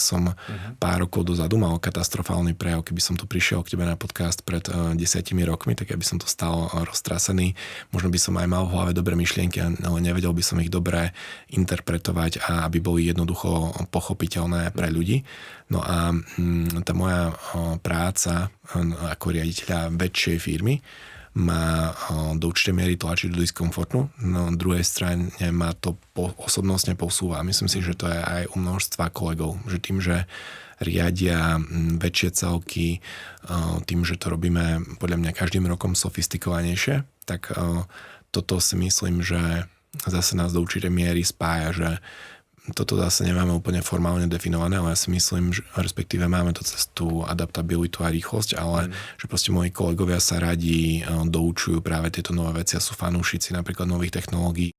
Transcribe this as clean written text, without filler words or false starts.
som pár rokov dozadu mal katastrofálny prejav, keby som tu prišiel k tebe na podcast pred 10 rokmi, tak ja by som to stal roztrasený. Možno by som aj mal v hlave dobré myšlienky, ale nevedel by som ich dobre interpretovať a aby boli jednoducho pochopiteľné pre ľudí. No a tá moja práca ako riaditeľa väčšej firmy ma do určitej miery tlačí do diskomfortu. Na druhej strane ma to osobnostne posúva. Myslím si, že to je aj u množstva kolegov. Že tým, že riadia väčšie celky, tým, že to robíme podľa mňa každým rokom sofistikovanejšie, tak toto si myslím, že zase nás do určitej miery spája, že toto zase nemáme úplne formálne definované, ale ja si myslím, že respektíve máme to cez tú adaptabilitu a rýchlosť, ale že proste moji kolegovia sa radi doučujú práve tieto nové veci a sú fanúšici napríklad nových technológií.